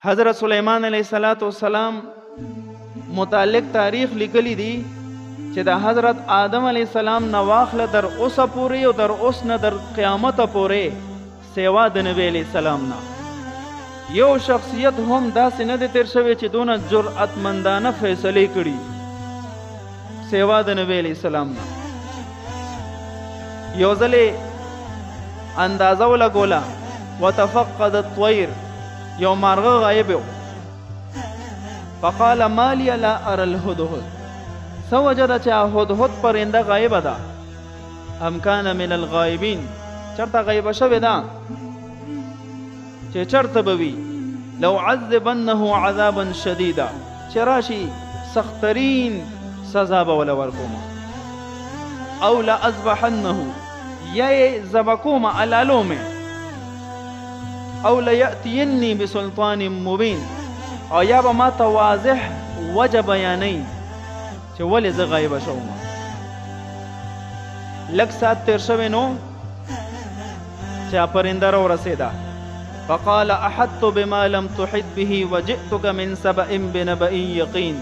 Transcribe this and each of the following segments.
حضرت سلیمان علیه السلام متعلق تاریخ لیکلی دی چې د حضرت آدم علیه السلام نه واخله در اوسه پورې او در اوس نه در قیامت پورې سیوا د نبی علیه السلام نه یو شخصیت هم داسې نه دی تیر شوی چې دونه جرأتمندانه فیصلې کړي سیوا د نبی علیه السلام نه. یو ځلې اندازه ولګوله وتفقد الطیر، یو مارغه غایب و. فقال ما لی لا ارى الهدهد، څه وجه ده چې هدهد پرنده غایبه ده؟ ام کان من الغایبین، چرته غیبه شوې ده چې چرته به وي. لو عذبنه عذابا شدیدا، چې راشي سخترین سزا به وله ورکوم. او لاذبحنه، یا یې ذبح کوم علالومې. او لیأتینی بسلطان مبین، او یا به ما ته واضح وجه بیانوي چې ولې زه غایبه شوم. لږ ساعت تیر شوی نو چې پرنده راورسېده. فقال احطت بما لم تحط به وجئتك من سبأ بنبأ یقین،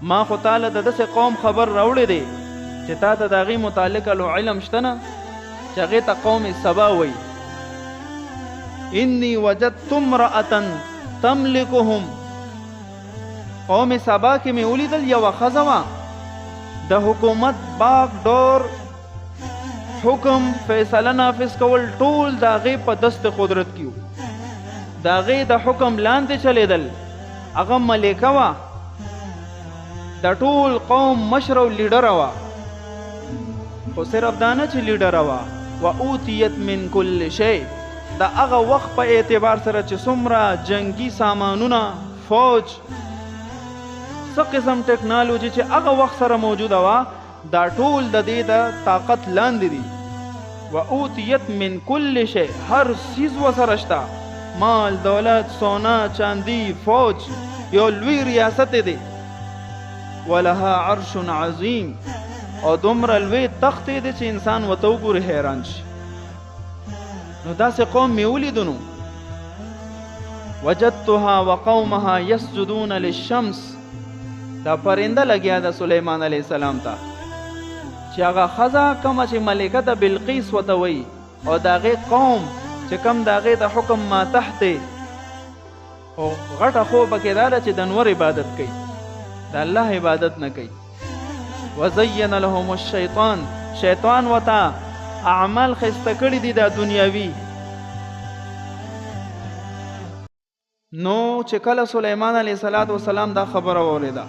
ما خو تعالی د داسې قوم خبر راوړی دی چې تا ته د هغې متعلق علم شته نه چې هغې ته قوم سبا وایي. انی وجدت امرأة تملکهم، قوم سبا کې مې ولیدل یوه ښځه وه د حکومت باغ ډور حکم فیصله نافذ کول ټول د هغې په دست قدرت کې وو، د هغې د حکم لاندې چلیدل. هغه ملکه وه، د ټول قوم مشره او لیډره وه، خو صرف دا نه چې لیډره وه. و اوتیت من کل شی، د هغه وخت په اعتبار سره چې څومره جنگي سامانونه، فوج، څه قسم ټکنالوژي چې هغه وخت سره موجوده وه، دا ټول د دې د طاقت لاندې دي. و اوتیت من کل شی، هر څیز ورسره شته، مال، دولت، سونا، چاندي، فوج، یو لوی ریاست دی. ولها عرش عظیم، او دومره لوی تخت دی چې انسان ورته وګوري حیران شي. نو داسې قوم مې ولیدو. نو وجدتها وقومها یسجدون للشمس، دا پرنده لګیا د سلیمان علیه السلام ته چې هغه ښځه کومه چې ملکه د بلقیس ورته وایي، او د هغې قوم چې کوم د هغې د حکم ماتحت دی، خو غټه خو پکې دا ده چې د نور عبادت کوي، د الله عبادت نه کوي. وزین لهم الشیطان، شیطان ورته اعمال خسته کړي دي د دنیاوي. نو چې کله سلیمان علیه السلام دا خبره واورېده،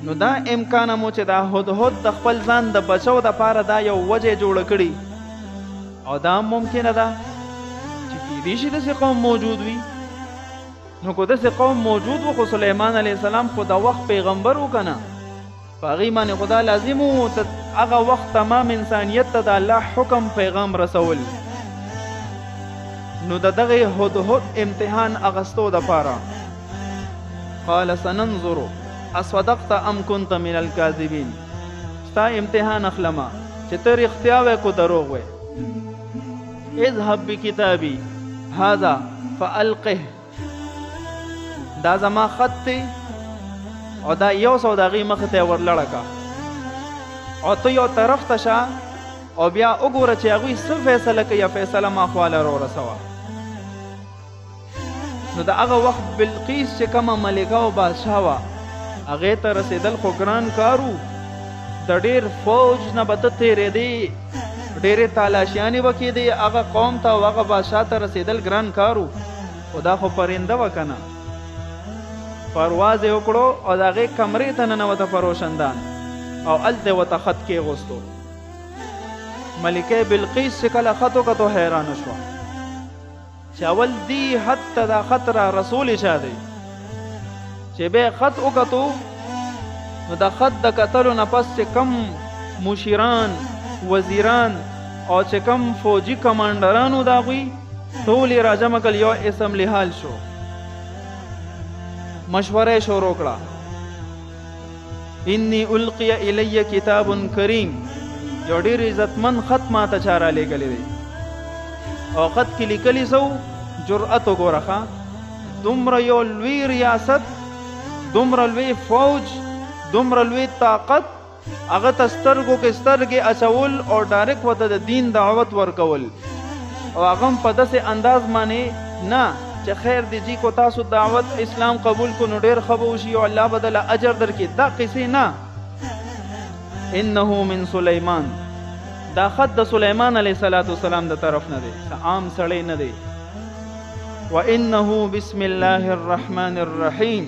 نو دا امکان مو چې دا هدهد د خپل ځان د بچو دپاره دا یو وجه جوړه کړي، او دا ممکنه ده چې کیدای شي داسې قوم موجود وي. نو که داسې قوم موجود و، خو سلیمان علیه السلام خو د وخت پیغمبر و که نه، په هغې باندې خو دا لازم و د هغه وخت تمام انسانیت ته د الله حکم پیغام رسول. نو د دغې هدهد امتحان اخیستو دپاره قال سننظر اصدقت ام كنت من الكاذبین، ستا امتحان اخلمه چې ته رښتیا وې کو دروغ وې. اذهب بکتابی هذا فالقه، دا زما خط دی او دا یو سو د هغې مخې ته ورلړه کا، او ته یو طرف ته شه او بیا وګوره چې هغوی څه فیصله کوي، فیصله ما خواله راورسوه. نو د هغه وخت بلقیس چې کومه ملکه او بادشاه وه، هغې ته رسېدل خو ګران کار و. د ډېر فوج نه به ته تېرېدې، ډېرې تالاشیانې به کېدې، هغه قوم ته او هغه بادشاه ته رسېدل ګران کار و. خو دا خو پرنده وه که نه. پرواز یې وکړو او د هغې کمرې ته ننوته په روشندان، او هلته ورته خط کېغوستو. ملکه بلقیس چې کله خط وکتو حیرانه شوه چې اول دی حد ته دا خط را رسول چا دی. چې بیا خط وکتو نو د خط د کتلو نه پس چې کم مشیران، وزیران او چې کم فوجي کمانډرانو د هغوی ټول یې راجمع کړل، یو اسمبلي حال شو، مشوره یې شروع کړه. انی القی الی کتاب کریم، یو ډېر عزتمن خط ما ته چا رالیږلی دی، او خط کې لیکلي سو جرأت وګوره ښه، دومره یو لوی ریاست، دومره لوی فوج، دومره لوی طاقت، هغه ته سترګو کې سترګې اچول او ډایرکټ ورته د دین دعوت ورکول، او هغه هم په داسې انداز باندې نه چې خیر دی جی کو تاسو دعوت اسلام قبول کو نو ډېر ښه به وشي او الله به دله اجر درکړي. دا قصې نه. انه من سلیمان، دا خط د سلیمان علیه السلام د طرف نه دی، عام سړی نه دی. وانه بسم الله الرحمن الرحیم،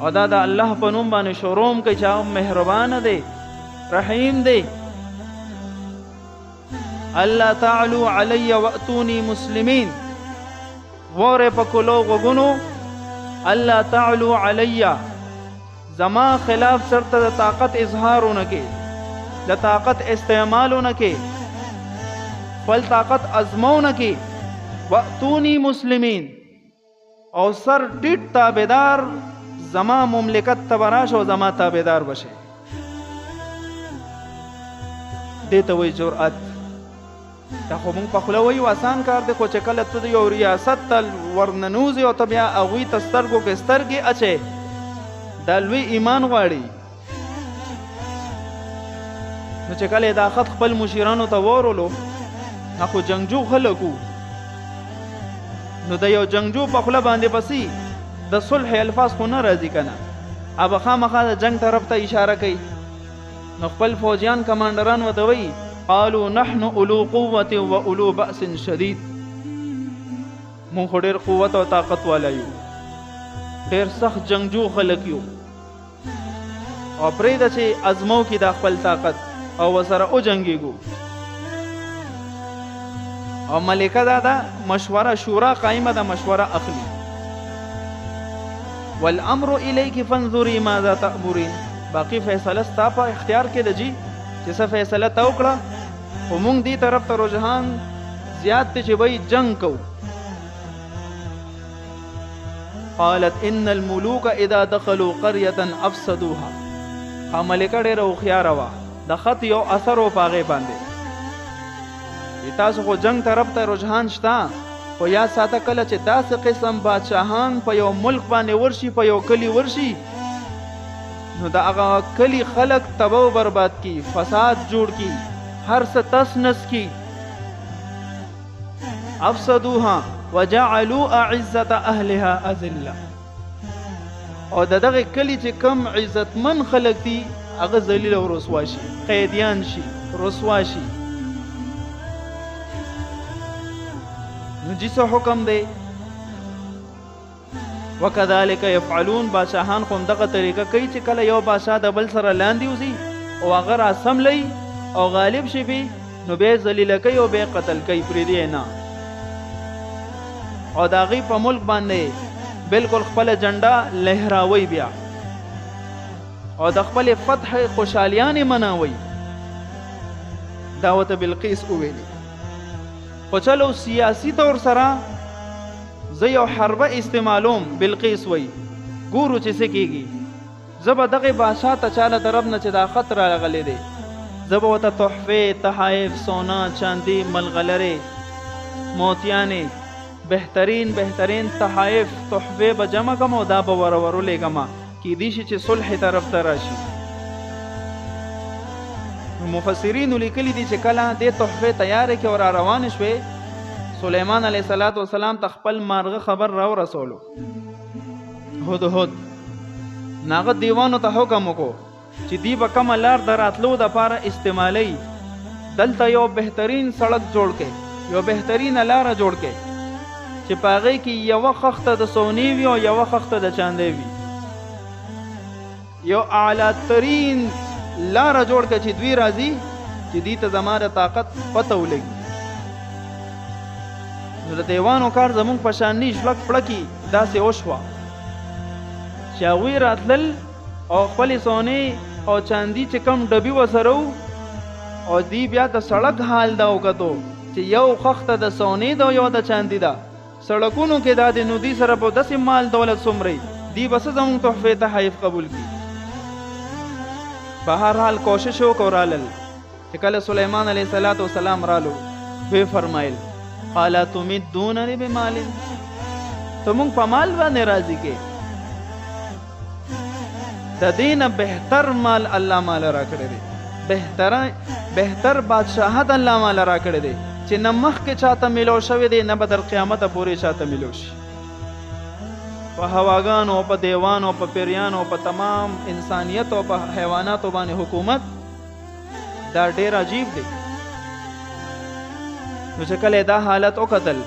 او دا د الله په نوم باندې شروع کوي چې هغه مهربان دی، رحیم دی. الله تعالو علی واتونی مسلمین، وره په کلو غوګونو الله تعالو علی، زما خلاف چرته د طاقت اظهارونه کې، د طاقت استعمالونه کې، خپل طاقت ازمونه کې. واتونی مسلمین، او سر ټیټ تابعدار زما مملکت ته براشه او زما تابعدار بشه. دې ته وایي جرأت. دا خو مونږ په خوله وایو آسان کار دی، خو چې کله ته د یو ریاست ته ورننوځې او ته بیا هغوی ته سترګو کې سترګې اچې، دا لوی ایمان غواړي. نو چې کله دا خط خپل مشیرانو ته ورولو، خو جنګجو خلک وو، نو د یو جنګجو په خوله باندې پسې د صلح الفاظ خو نه راځي که نه، هغه خامخا د جنګ طرف ته اشاره کوي. نو خپل فوجیان کمانډران ورته وایي قالوا نحن اولو قوة و اولو بأس شدید، مونږ خو ډېر قوت او طاقت والا یو، ډېر سخت جنګجو خلک یو، او پرېږده چې ازمو کې دا خپل طاقت او ورسره وجنګېږو. او ملکه دا ده مشوره، شورا قائمه ده، مشوره اخلي. والامر الیک فانظری ماذا تأمرین، باقی فیصله ستا په اختیار کې ده جی، چې څه فیصله ته وکړه. خو مونږ دې طرف ته رجحان زیات دی چې وایي جنګ کوو. قالت ان الملوک اذا دخلوا قريه افسدوها، ملکه ډېره هوښیاره وه، د خط یو اثر و په هغې باندې. تاسو خو جنگ طرف ته رجحان شته، خو یاد ساته کله چې داسې قسم بادشاهان په یو ملک باندې ورشي، په یو کلي ورشي، نو د هغه کلي خلک تباه و برباد کی، فساد جوړ کی، هر څه تس نس کی. افسدوها وجعلوا اعزة اهلها اذله، او د دغه کلي چې کم عزتمن خلک دي هغه ذلیل او رسوا شي، قیدیان شي، رسوا شي. نو جی څه حکم دی؟ وکذالک یفعلون، بادشاهان خو همدغه طریقه کوي چې کله یو بادشاه د بل سره لاندې وځي او هغه راسملی او غالب شي پې، نو بیا یې ذلیله کوي او بیا یې قتل کوي، پرېږدي نه. او د هغوی په ملک باندې بلکل خپله جنډه لهراوي بیا، او د خپلې فتح خوشحالیانې مناوي. دا ورته بلقیس وویلي. خو چلو سیاسي طور سره زه یو حربه استعمالوم، بلقیس وی ګورو چې څه کېږي. زه به دغې بادشاه ته چا له طرف نه چې دا خط راغلی دی، زه به ورته تحفې، تحایف، سونا، چاندي، ملغلرې، موتیانې، بهترین بهترین تحایف، تحفې به جمع کړم او دا به ورولېږم، کیدای شي چې صلح طرف ته راشي. مفسرینو لیکلي دي چې کله دې تحفې تیارې کې او را روانې شوې، سلیمان علیه السلام ته خپل مارغه خبر راورسولو. هدهد ناغه دیوانو ته حکم وکړو چې دی به کومه لار د راتلو دپاره استعمالی، دلته یو بهترین سړک جوړ کړئ، یو بهترینه لاره جوړ کړئ چې په هغې کې یوه خښته د سونې وي او یوه خښته د چاندی وي، یو اعلی ترین لاره جوړ کړه چې دوی راځي چې دوی ته زما د طاقت پته ولګي. نو د دیوانو کار زمونږ په شان نه شلک پړکي داسې وشوه چې هغوی راتلل او خپلې سونې او چاندي چې کم ډبي ورسره وو، او دوی بیا د سړک حال دا وکتو چې یو خښته د سونې ده او یو د چاندي ده، سړکونو کې دا د نو دوی سره په داسې مال دولت څومره دوی به څه زمونږ تحفې تحایف قبول کړي. په هر حال کوشش وکړو رالل. چې کله سلیمان علیه السلام رالو، وی فرمایل قال تمدوننی بمال، ته مونږ په مال باندې راضي کې د دې نه بهتر مال الله مال را کړی دی بهتر بادشاهت الله مال را کړی دی چې نه مخکې چاته میلو شوی دی نه به تر قیامته پورې چاته میلو شي په هواګانو په دیوانو په پیریانو په تمام انسانیت او په حیواناتو باندې حکومت دا ډیر عجیب دی نو چې کله دا حالت وکتل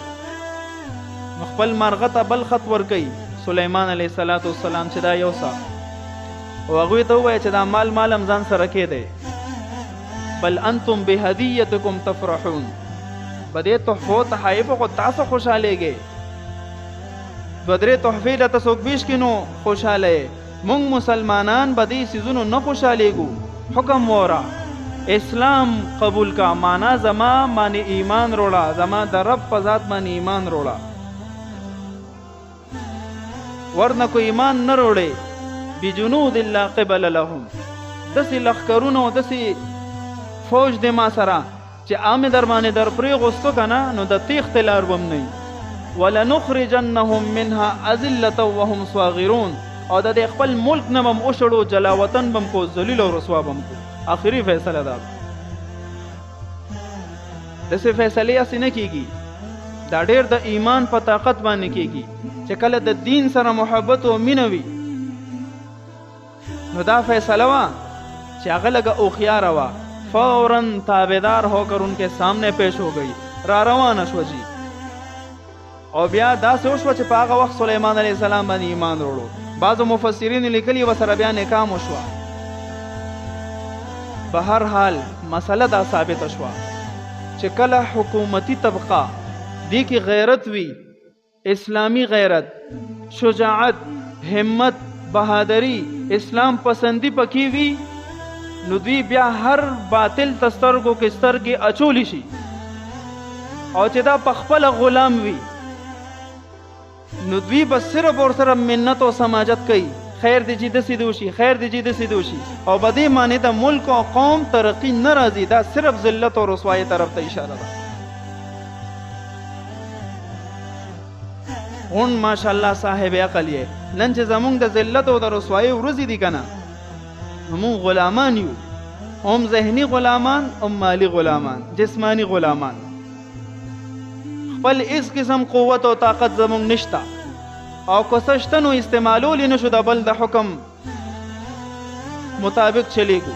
نو خپل مرغه ته بل خط ورکوي سلیمان علیه السلام چې دا یو څه او هغوی ته ووایه چې دا مال هم ځان سره کېدی بل انتم بهدیتکم تفرحون په دې تحفو تحایفو خو تاسو خوشحالیږئ دوه درې تحفې درته څوک پیش کړي نو خوشحاله یې موږ مسلمانان به دې څیزونو نه خوشحالیږو حکم وره اسلام قبول کا معنا زما باندې ایمان روړه زما د رب په ذات باندې ایمان روړه ورنه کو ایمان نه روړې بجنود لا قبل لهم دسې لښکرونه او دسې فوج د ما سره چې عامې در باندې در پرېغوستو که نه نو د تیښتې لار به م نه ولنخرجنهم منها اذلة وهم صاغرون او د دې خپل ملک نه به م وشړو جلاوطن به م کو ذلیل او رسوا به م کو آخري فیصله دا داسې فیصلې هسې نه کېږي دا ډېر د ایمان په طاقت باندې کېږي چې کله د دین سره محبت او مینه وي نو دا فیصله وه چې هغه لږه هوښیاره وه فوراً تابعدار ہو کر ان کے سامنے پیش ہو گئی را روانه شوه جي او بیا داسې وشوه چې په هغه وخت سلیمان علیه السلام باندې ایمان وروړو بعضو مفسرینو لیکلي ورسره بیا نکاح م وشوه په هر حال مسله دا ثابته شوه چې کله حکومتي طبقه دې کې غیرت وي اسلامی غیرت شجاعت همت بهادری اسلام پسندی پکې وي نو دوی بیا هر باطل تسترګو کې سترګې اچولی شي او چې دا په خپله غلام وي نو دوی به صرف ورسره منت او سماجت کوي خیر دی چې داسې دی وشي خیر دی چې داسې دی وشي او په دې معنی د ملک او قوم ترقي نه راځي دا صرف ذلت او رسوایي طرف ته اشاره ده اون ماشاءالله صاحب عقل یې نن چې زمونږ د ذلت او د رسوایي ورځې دي که نه همون غلامان یو هم ذهنی غلامان هم مالی غلامان جسمانی غلامان خپل اس قسم قوت او طاقت زمونږ نشته او که څه شته نو استعمالولی نشو د بل د حکم مطابق چلیږو